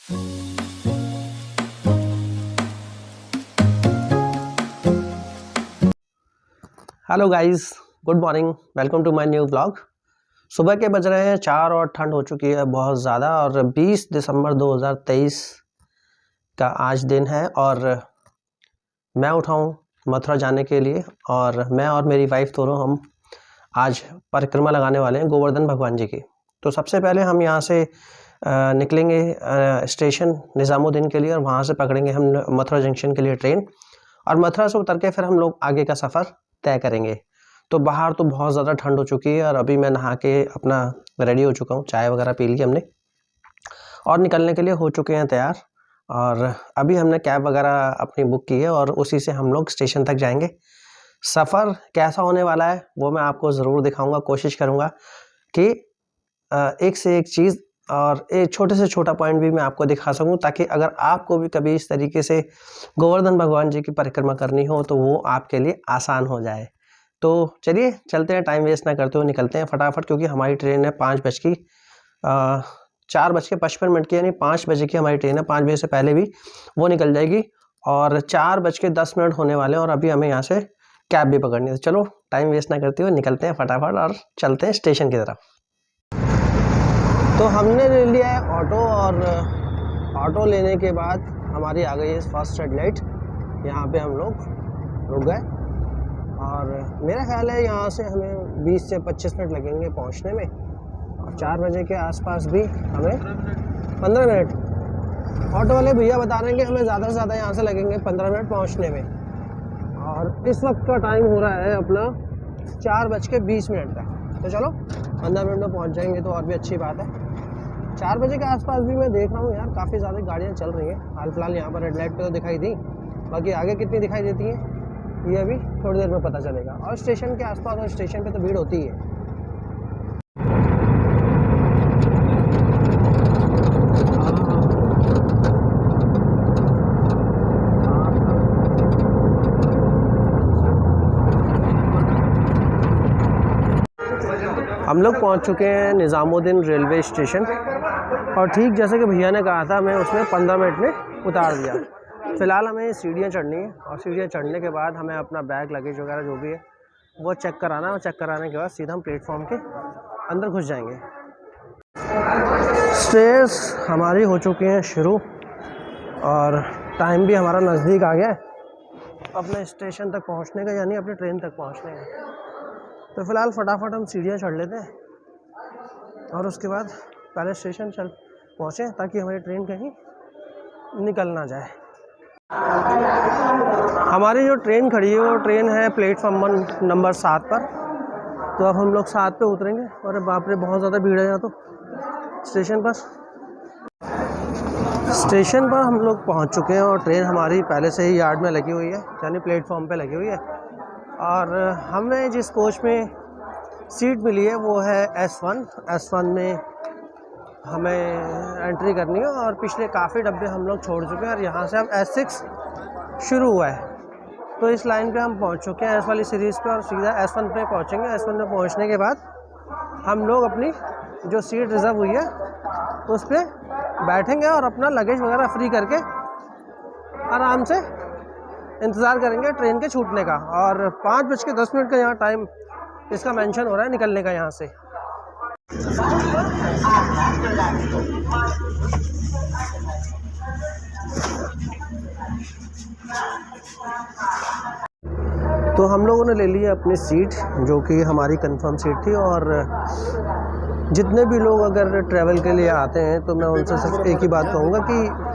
Hello guys, good morning, welcome to my new blog. सुबह के बज रहे हैं 4 और ठंड हो चुकी है बहुत ज़्यादा। और 20 दिसंबर 2023 का आज दिन है और मैं उठा हूँ मथुरा जाने के लिए। और मैं और मेरी वाइफ दोनों हम आज परिक्रमा लगाने वाले हैं गोवर्धन भगवान जी की। तो सबसे पहले हम यहाँ से निकलेंगे स्टेशन निज़ामुद्दीन के लिए और वहाँ से पकड़ेंगे हम मथुरा जंक्शन के लिए ट्रेन। और मथुरा से उतर के फिर हम लोग आगे का सफ़र तय करेंगे। तो बाहर तो बहुत ज़्यादा ठंड हो चुकी है और अभी मैं नहा के अपना रेडी हो चुका हूँ, चाय वगैरह पी ली हमने और निकलने के लिए हो चुके हैं तैयार। और अभी हमने कैब वगैरह अपनी बुक की है और उसी से हम लोग स्टेशन तक जाएंगे। सफ़र कैसा होने वाला है वो मैं आपको ज़रूर दिखाऊंगा। कोशिश करूँगा कि एक से एक चीज़ और एक छोटे से छोटा पॉइंट भी मैं आपको दिखा सकूं, ताकि अगर आपको भी कभी इस तरीके से गोवर्धन भगवान जी की परिक्रमा करनी हो तो वो आपके लिए आसान हो जाए। तो चलिए चलते हैं, टाइम वेस्ट ना करते हुए निकलते हैं फटाफट, क्योंकि हमारी ट्रेन है 4:55 की, यानी 5 बजे की हमारी ट्रेन है। 5 बजे से पहले भी वो निकल जाएगी और 4:10 होने वाले हैं और अभी हमें यहाँ से कैब भी पकड़नी है। तो चलो टाइम वेस्ट ना करते हुए निकलते हैं फटाफट और चलते हैं स्टेशन की तरफ। तो हमने ले लिया है ऑटो और ऑटो लेने के बाद हमारी आ गई है फर्स्ट रेड लाइट। यहाँ पे हम लोग रुक गए और मेरा ख्याल है यहाँ से हमें 20 से 25 मिनट लगेंगे पहुँचने में और 4 बजे के आसपास भी हमें 15 मिनट। ऑटो वाले भैया बता रहे हैं कि हमें ज़्यादा से ज़्यादा यहाँ से लगेंगे 15 मिनट पहुँचने में। और इस वक्त का टाइम हो रहा है अपना 4:20 का। तो चलो 15 मिनट में पहुँच जाएंगे तो और भी अच्छी बात है। 4 बजे के आसपास भी मैं देख रहा हूँ यार काफ़ी ज़्यादा गाड़ियाँ चल रही हैं। हाल फिलहाल यहाँ पर रेड लाइट पे तो दिखाई दी, बाकी आगे कितनी दिखाई देती हैं ये अभी थोड़ी देर में पता चलेगा। और स्टेशन के आसपास और स्टेशन पे तो भीड़ होती है। हम लोग पहुँच चुके हैं निज़ामुद्दीन रेलवे स्टेशन और ठीक जैसे कि भैया ने कहा था मैं उसमें 15 मिनट में उतार दिया। फ़िलहाल हमें सीढ़ियाँ चढ़नी है और सीढ़ियाँ चढ़ने के बाद हमें अपना बैग लगेज वगैरह जो भी है वो चेक कराना और चेक कराने के बाद सीधा हम प्लेटफॉर्म के अंदर घुस जाएंगे। स्टेयर्स हमारी हो चुकी हैं शुरू और टाइम भी हमारा नज़दीक आ गया है अपने स्टेशन तक पहुँचने का, यानी अपने ट्रेन तक पहुँचने का। तो फ़िलहाल फटाफट हम सीढ़ियाँ चढ़ लेते हैं और उसके बाद पहले स्टेशन पहुँचें ताकि हमारी ट्रेन कहीं निकल ना जाए। हमारी जो ट्रेन खड़ी है वो ट्रेन है प्लेटफॉर्म नंबर 7 पर। तो अब हम लोग 7 पे उतरेंगे और बाप रे बहुत ज़्यादा भीड़ है यहाँ तो स्टेशन पर। स्टेशन पर हम लोग पहुँच चुके हैं और ट्रेन हमारी पहले से ही यार्ड में लगी हुई है, यानी प्लेटफॉर्म पे लगी हुई है। और हमें जिस कोच में सीट मिली है वो है S1 में हमें एंट्री करनी है। और पिछले काफ़ी डब्बे हम लोग छोड़ चुके हैं और यहाँ से अब S6 शुरू हुआ है। तो इस लाइन पे हम पहुँच चुके हैं S वाली सीरीज़ पे और सीधा S1 पे पहुँचेंगे। S1 में पहुँचने के बाद हम लोग अपनी जो सीट रिज़र्व हुई है उस पर बैठेंगे और अपना लगेज वगैरह फ्री करके आराम से इंतज़ार करेंगे ट्रेन के छूटने का। और 5:10 का यहाँ टाइम इसका मेंशन हो रहा है निकलने का यहाँ से। तो हम लोगों ने ले ली है अपनी सीट जो कि हमारी कंफर्म सीट थी। और जितने भी लोग अगर ट्रैवल के लिए आते हैं तो मैं उनसे सिर्फ एक ही बात कहूँगा कि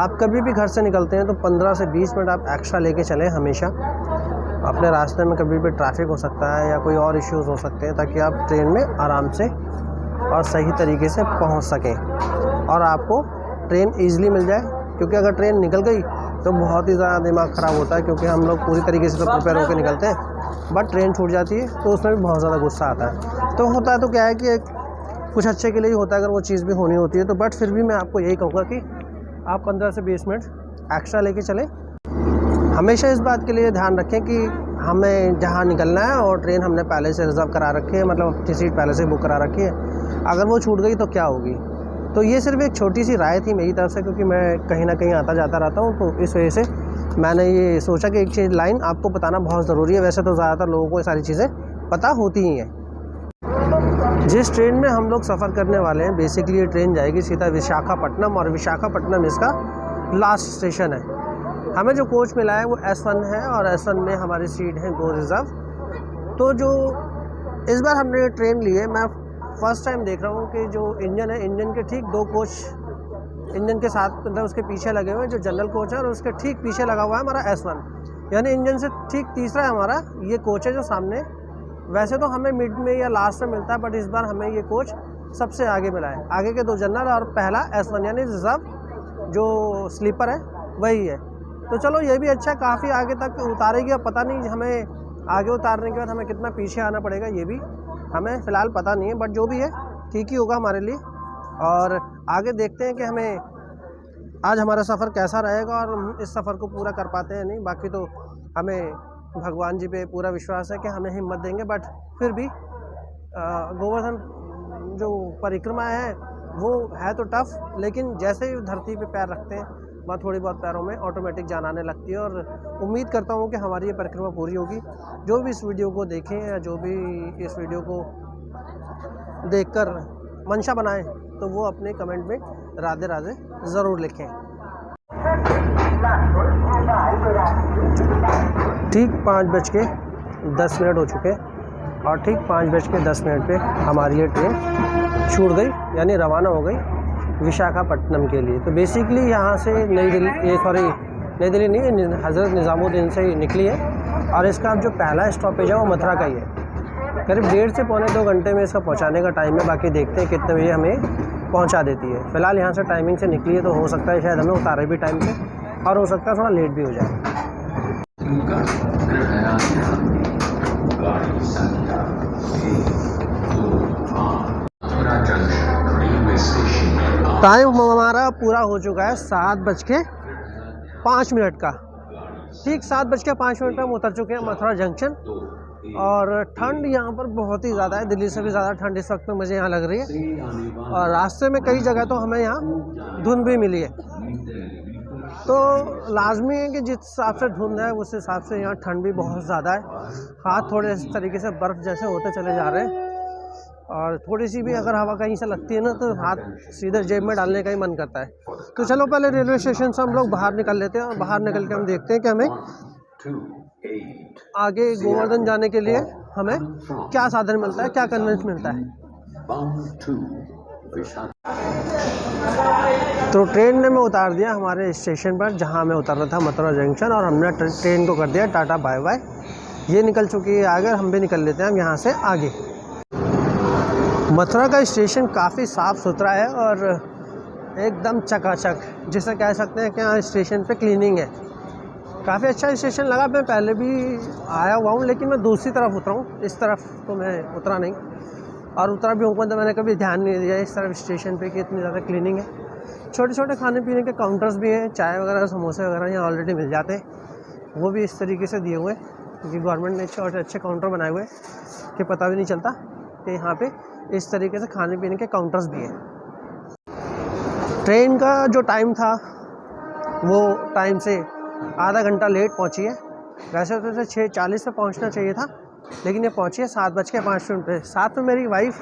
आप कभी भी घर से निकलते हैं तो 15 से 20 मिनट आप एक्स्ट्रा लेके चलें हमेशा। अपने रास्ते में कभी भी ट्रैफिक हो सकता है या कोई और इश्यूज़ हो सकते हैं, ताकि आप ट्रेन में आराम से और सही तरीके से पहुंच सकें और आपको ट्रेन ईज़िली मिल जाए। क्योंकि अगर ट्रेन निकल गई तो बहुत ही ज़्यादा दिमाग ख़राब होता है, क्योंकि हम लोग पूरी तरीके से तो प्रिपेयर होकर निकलते हैं, बट ट्रेन छूट जाती है तो उसमें भी बहुत ज़्यादा गुस्सा आता है। तो होता है तो क्या है कि कुछ अच्छे के लिए ही होता है अगर वो चीज़ भी होनी होती है तो। बट फिर भी मैं आपको यही कहूँगा कि आप 15 से 20 मिनट एक्स्ट्रा लेके चलें। हमेशा इस बात के लिए ध्यान रखें कि हमें जहाँ निकलना है और ट्रेन हमने पहले से रिज़र्व करा रखी है, मतलब अपनी सीट पहले से बुक करा रखी है। अगर वो छूट गई तो क्या होगी, तो ये सिर्फ एक छोटी सी राय थी मेरी तरफ से, क्योंकि मैं कहीं ना कहीं आता जाता रहता हूँ, तो इस वजह से मैंने ये सोचा कि एक चीज़ लाइन आपको बताना बहुत ज़रूरी है। वैसे तो ज़्यादातर लोगों को ये सारी चीज़ें पता होती ही हैं। जिस ट्रेन में हम लोग सफ़र करने वाले हैं, बेसिकली ये ट्रेन जाएगी सीधा विशाखापट्टनम, और विशाखापट्टनम इसका लास्ट स्टेशन है। हमें जो कोच मिला है वो S1 है, और S1 में हमारी सीट है 2 रिज़र्व। तो जो इस बार हमने ट्रेन ली है, मैं फर्स्ट टाइम देख रहा हूँ कि जो इंजन है, इंजन के ठीक 2 कोच इंजन के साथ, मतलब उसके पीछे लगे हुए हैं, जो जनरल कोच है, और उसके ठीक पीछे लगा हुआ है हमारा S1, यानी इंजन से ठीक तीसरा है हमारा ये कोच है जो सामने। वैसे तो हमें मिड में या लास्ट में मिलता है, बट इस बार हमें ये कोच सबसे आगे मिला है। आगे के 2 जनरल और पहला S1 यानी रिज़र्व जो स्लीपर है वही है। तो चलो ये भी अच्छा, काफ़ी आगे तक उतारेगी। अब पता नहीं हमें आगे उतारने के बाद हमें कितना पीछे आना पड़ेगा, ये भी हमें फ़िलहाल पता नहीं है, बट जो भी है ठीक ही होगा हमारे लिए। और आगे देखते हैं कि हमें आज हमारा सफ़र कैसा रहेगा और हम इस सफ़र को पूरा कर पाते हैं नहीं। बाकी तो हमें भगवान जी पे पूरा विश्वास है कि हमें हिम्मत देंगे, बट फिर भी गोवर्धन जो परिक्रमा है वो है तो टफ़, लेकिन जैसे ही धरती पे पैर रखते हैं वहाँ थोड़ी बहुत पैरों में ऑटोमेटिक जान आने लगती है। और उम्मीद करता हूँ कि हमारी ये परिक्रमा पूरी होगी। जो भी इस वीडियो को देखें या जो भी इस वीडियो को देखकर मंशा बनाएं, तो वो अपने कमेंट में राधे राधे ज़रूर लिखें। ठीक 5:10 हो चुके हैं, और ठीक 5:10 पे हमारी ये ट्रेन छूट गई, यानी रवाना हो गई विशाखापट्टनम के लिए। तो बेसिकली यहाँ से नई दिल्ली नहीं, हज़रत निज़ामुद्दीन से ही निकली है, और इसका अब जो पहला स्टॉपेज है वो मथुरा का ही है। करीब 1.5 से पौने 2 घंटे में इसका पहुँचाने का टाइम है। बाकी देखते हैं कितने बजे हमें पहुँचा देती है। फ़िलहाल यहाँ से टाइमिंग से निकली है, तो हो सकता है शायद हमें उतारे भी टाइम से, और हो सकता है थोड़ा लेट भी हो जाए। टाइम हमारा पूरा हो चुका है 7:05 का। ठीक 7:05 पर हम उतर चुके हैं मथुरा जंक्शन। और ठंड यहाँ पर बहुत ही ज़्यादा है, दिल्ली से भी ज़्यादा ठंड इस वक्त में मुझे यहाँ लग रही है। और रास्ते में कई जगह तो हमें यहाँ धुंध भी मिली है। तो लाजमी है कि जिस हिसाब से धुंध है उस हिसाब से यहाँ ठंड भी बहुत ज़्यादा है। हाथ थोड़े इस तरीके से बर्फ़ जैसे होते चले जा रहे हैं, और थोड़ी सी भी अगर हवा कहीं से लगती है ना, तो हाथ सीधे जेब में डालने का ही मन करता है। तो चलो पहले रेलवे स्टेशन से हम लोग बाहर निकल लेते हैं, और बाहर निकल के हम देखते हैं कि हमें आगे गोवर्धन जाने के लिए हमें क्या साधन मिलता है, क्या कन्वेंस मिलता है। तो ट्रेन ने हमें उतार दिया हमारे स्टेशन पर, जहां हमें उतरना था मथुरा जंक्शन, और हमने ट्रेन को कर दिया टाटा बाय बाय। ये निकल चुकी है आगे, हम भी निकल लेते हैं यहाँ से आगे। मथुरा का स्टेशन काफ़ी साफ़ सुथरा है और एकदम चकाचक, जिसे कह सकते हैं कि यहाँ स्टेशन पे क्लीनिंग है। काफ़ी अच्छा स्टेशन लगा। मैं पहले भी आया हुआ हूँ, लेकिन मैं दूसरी तरफ उतरा हूँ, इस तरफ तो मैं उतरा नहीं, और उतरा भी हूँ तो मैंने कभी ध्यान नहीं दिया इस तरफ स्टेशन पे कि इतनी ज़्यादा क्लीनिंग है। छोटे छोटे खाने पीने के काउंटर्स भी हैं, चाय वगैरह समोसे वगैरह यहाँ ऑलरेडी मिल जाते हैं। वो भी इस तरीके से दिए हुए हैं, क्योंकि गवर्नमेंट ने अच्छे काउंटर बनाए हुए हैं कि पता भी नहीं चलता कि यहाँ पे इस तरीके से खाने पीने के काउंटर्स भी हैं। ट्रेन का जो टाइम था वो टाइम से आधा घंटा लेट पहुँची है। वैसे तो इसे 6:40 पे पहुँचना चाहिए था, लेकिन ये पहुँची है 7:05 पे। साथ में मेरी वाइफ,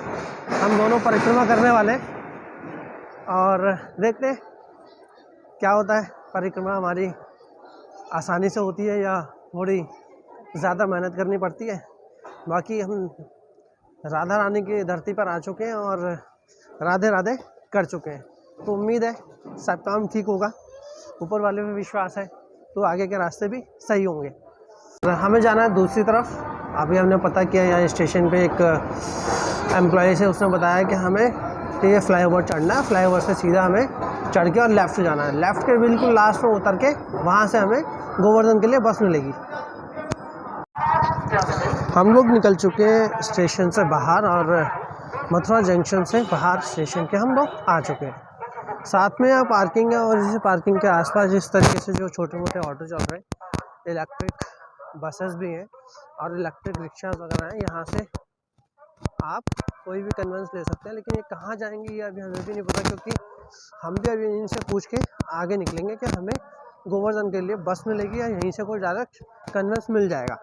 हम दोनों परिक्रमा करने वाले हैं, और देखते हैं क्या होता है। परिक्रमा हमारी आसानी से होती है या थोड़ी ज़्यादा मेहनत करनी पड़ती है। बाकी हम राधा रानी की धरती पर आ चुके हैं और राधे राधे कर चुके हैं, तो उम्मीद है सब काम ठीक होगा। ऊपर वाले में विश्वास है, तो आगे के रास्ते भी सही होंगे। हमें जाना है दूसरी तरफ। अभी हमने पता किया यहाँ स्टेशन पे एक एम्प्लॉय से, उसने बताया कि हमें ये फ्लाईओवर चढ़ना है, फ्लाईओवर से सीधा हमें चढ़ के और लेफ़्ट जाना है। लेफ़्ट के बिल्कुल लास्ट में उतर के वहाँ से हमें गोवर्धन के लिए बस मिलेगी। हम लोग निकल चुके हैं स्टेशन से बाहर, और मथुरा जंक्शन से बाहर स्टेशन के हम लोग आ चुके हैं। साथ में यहाँ पार्किंग है, और इस पार्किंग के आसपास जिस तरीके से जो छोटे मोटे ऑटो चल रहे हैं, इलेक्ट्रिक बसेस भी हैं और इलेक्ट्रिक रिक्शा वगैरह हैं। यहाँ से आप कोई भी कन्वेंस ले सकते हैं, लेकिन ये कहाँ जाएंगे ये अभी हमें भी नहीं पता, क्योंकि हम भी अभी इनसे पूछ के आगे निकलेंगे कि हमें गोवर्धन के लिए बस मिलेगी या यहीं से कोई डायरेक्ट कन्वेंस मिल जाएगा।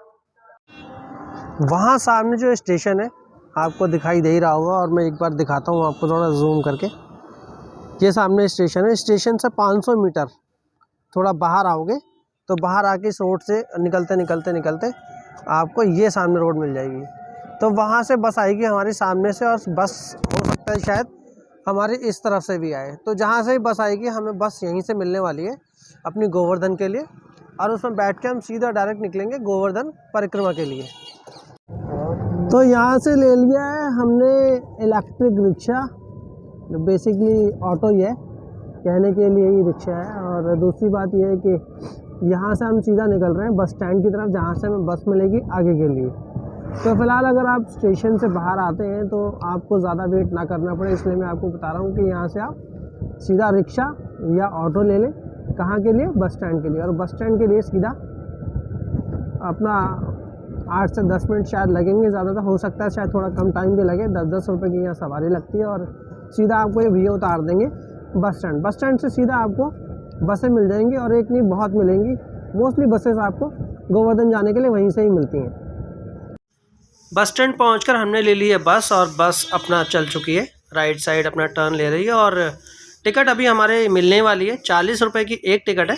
वहाँ सामने जो स्टेशन है आपको दिखाई दे ही रहा होगा, और मैं एक बार दिखाता हूँ आपको थोड़ा जूम करके। ये सामने स्टेशन है, स्टेशन से 500 मीटर थोड़ा बाहर आओगे तो बाहर आके इस रोड से निकलते निकलते निकलते आपको ये सामने रोड मिल जाएगी। तो वहाँ से बस आएगी हमारे सामने से, और बस हो सकता है शायद हमारी इस तरफ से भी आए। तो जहाँ से भी बस आएगी हमें बस यहीं से मिलने वाली है अपनी गोवर्धन के लिए, और उसमें बैठ के हम सीधा डायरेक्ट निकलेंगे गोवर्धन परिक्रमा के लिए। तो यहाँ से ले लिया है हमने इलेक्ट्रिक रिक्शा, बेसिकली ऑटो ही है, कहने के लिए ही रिक्शा है। और दूसरी बात यह है कि यहाँ से हम सीधा निकल रहे हैं बस स्टैंड की तरफ, जहाँ से हमें बस मिलेगी आगे के लिए। तो फ़िलहाल अगर आप स्टेशन से बाहर आते हैं तो आपको ज़्यादा वेट ना करना पड़े, इसलिए मैं आपको बता रहा हूँ कि यहाँ से आप सीधा रिक्शा या ऑटो ले लें। कहाँ के लिए? बस स्टैंड के लिए। और बस स्टैंड के लिए सीधा अपना 8 से 10 मिनट शायद लगेंगे, ज़्यादा हो सकता है शायद थोड़ा कम टाइम भी लगे। 10-10 रुपये की यहाँ सवारी लगती है, और सीधा आपको ये भैया उतार देंगे बस स्टैंड। बस स्टैंड से सीधा आपको बसें मिल जाएंगी, और एक नहीं बहुत मिलेंगी। मोस्टली बसेस आपको गोवर्धन जाने के लिए वहीं से ही मिलती हैं। बस स्टैंड पहुंचकर हमने ले ली है बस, और बस अपना चल चुकी है, राइट साइड अपना टर्न ले रही है। और टिकट अभी हमारे मिलने वाली है। 40 रुपये की एक टिकट है।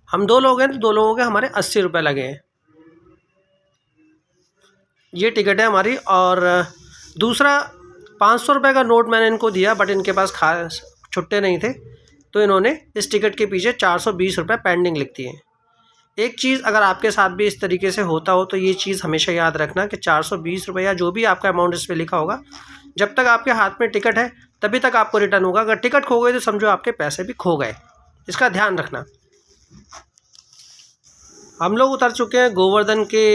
हम 2 लोग हैं तो 2 लोगों के हमारे 80 रुपये लगे हैं। ये टिकट है हमारी। और दूसरा 500 रुपये का नोट मैंने इनको दिया, बट इनके पास खास छुट्टे नहीं थे, तो इन्होंने इस टिकट के पीछे 420 रुपये पेंडिंग लिख दिए। एक चीज़ अगर आपके साथ भी इस तरीके से होता हो तो ये चीज़ हमेशा याद रखना कि 420 रुपये या जो भी आपका अमाउंट इस पर लिखा होगा, जब तक आपके हाथ में टिकट है तभी तक आपको रिटर्न होगा। अगर टिकट खो गई तो समझो आपके पैसे भी खो गए, इसका ध्यान रखना। हम लोग उतर चुके हैं गोवर्धन के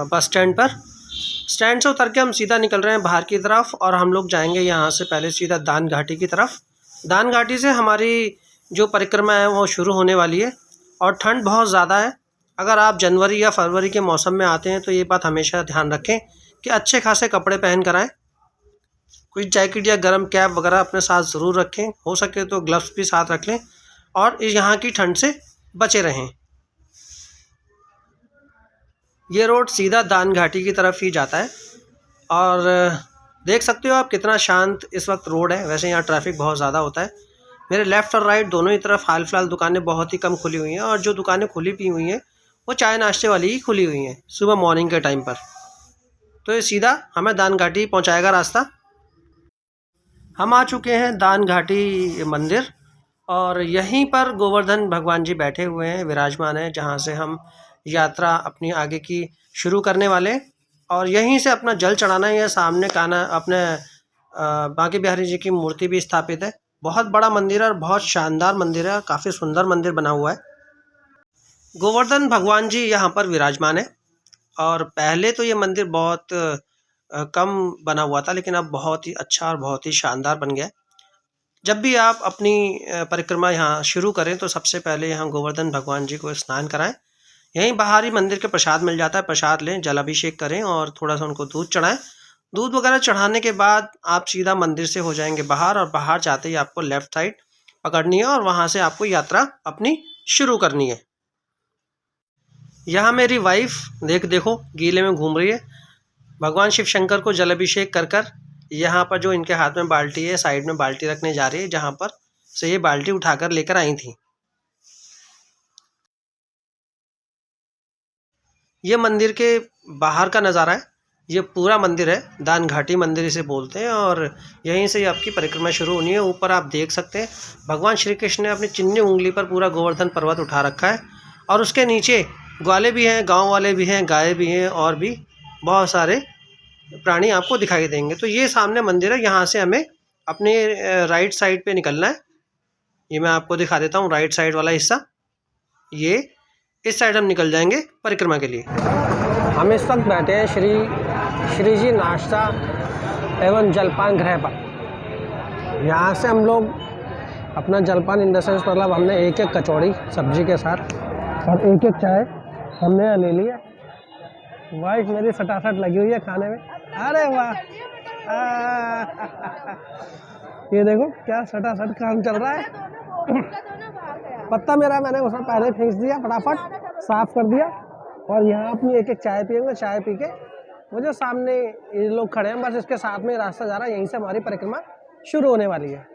बस स्टैंड पर। स्टैंड से उतर के हम सीधा निकल रहे हैं बाहर की तरफ, और हम लोग जाएंगे यहाँ से पहले सीधा दान घाटी की तरफ। दान घाटी से हमारी जो परिक्रमा है वो शुरू होने वाली है, और ठंड बहुत ज़्यादा है। अगर आप जनवरी या फरवरी के मौसम में आते हैं तो ये बात हमेशा ध्यान रखें कि अच्छे खासे कपड़े पहन कर आएँ। कोई जैकेट या गर्म कैप वगैरह अपने साथ ज़रूर रखें, हो सके तो ग्लव्स भी साथ रख लें, और यहाँ की ठंड से बचे रहें। ये रोड सीधा दान घाटी की तरफ ही जाता है, और देख सकते हो आप कितना शांत इस वक्त रोड है। वैसे यहाँ ट्रैफिक बहुत ज़्यादा होता है। मेरे लेफ़्ट और राइट दोनों ही तरफ हाल फिलहाल दुकानें बहुत ही कम खुली हुई हैं, और जो दुकानें खुली भी हुई हैं वो चाय नाश्ते वाली ही खुली हुई हैं सुबह मॉर्निंग के टाइम पर। तो ये सीधा हमें दान घाटी पहुँचाएगा रास्ता। हम आ चुके हैं दान घाटी मंदिर, और यहीं पर गोवर्धन भगवान जी बैठे हुए हैं, विराजमान हैं, जहाँ से हम यात्रा अपनी आगे की शुरू करने वाले हैं। और यहीं से अपना जल चढ़ाना है। सामने काना अपने बांके बिहारी जी की मूर्ति भी स्थापित है। बहुत बड़ा मंदिर है और बहुत शानदार मंदिर है, काफ़ी सुंदर मंदिर बना हुआ है। गोवर्धन भगवान जी यहाँ पर विराजमान है, और पहले तो ये मंदिर बहुत कम बना हुआ था, लेकिन अब बहुत ही अच्छा और बहुत ही शानदार बन गया। जब भी आप अपनी परिक्रमा यहाँ शुरू करें तो सबसे पहले यहाँ गोवर्धन भगवान जी को स्नान कराएं। यहीं बाहर ही मंदिर के प्रसाद मिल जाता है, प्रसाद लें, जलाभिषेक करें और थोड़ा सा उनको दूध चढ़ाएं। दूध वगैरह चढ़ाने के बाद आप सीधा मंदिर से हो जाएंगे बाहर, और बाहर जाते ही आपको लेफ़्ट साइड पकड़नी है, और वहाँ से आपको यात्रा अपनी शुरू करनी है। यहाँ मेरी वाइफ देखो गीले में घूम रही है। भगवान शिव शंकर को जलाभिषेक कर कर यहाँ पर जो इनके हाथ में बाल्टी है, साइड में बाल्टी रखने जा रही है, जहाँ पर से ये बाल्टी उठाकर लेकर आई थी। ये मंदिर के बाहर का नज़ारा है। ये पूरा मंदिर है, दान घाटी मंदिर इसे बोलते हैं, और यहीं से आपकी परिक्रमा शुरू होनी है। ऊपर आप देख सकते हैं भगवान श्री कृष्ण ने अपनी चिन्नी उंगली पर पूरा गोवर्धन पर्वत उठा रखा है, और उसके नीचे ग्वाले भी हैं, गांव वाले भी हैं, गाय भी हैं, और भी बहुत सारे प्राणी आपको दिखाई देंगे। तो ये सामने मंदिर है, यहाँ से हमें अपने राइट साइड पे निकलना है। ये मैं आपको दिखा देता हूँ राइट साइड वाला हिस्सा। ये इस साइड हम निकल जाएंगे परिक्रमा के लिए। हम इस वक्त बैठे हैं श्री जी नाश्ता एवं जलपान गृह पर। यहाँ से हम लोग अपना जलपान इन द सेंस मतलब हमने एक एक कचौड़ी सब्जी के साथ और एक एक चाय हमने ले लिया। वाइफ मेरी सटासट लगी हुई है खाने में। अरे वाह, ये देखो क्या सटासट काम चल रहा है। पत्ता मेरा मैंने उसमें पहले फेंक दिया, फटाफट साफ कर दिया। और यहाँ अपनी एक एक चाय पियेंगे। चाय पी के वो जो सामने ये लोग खड़े हैं, बस इसके साथ में रास्ता जा रहा है, यहीं से हमारी परिक्रमा शुरू होने वाली है।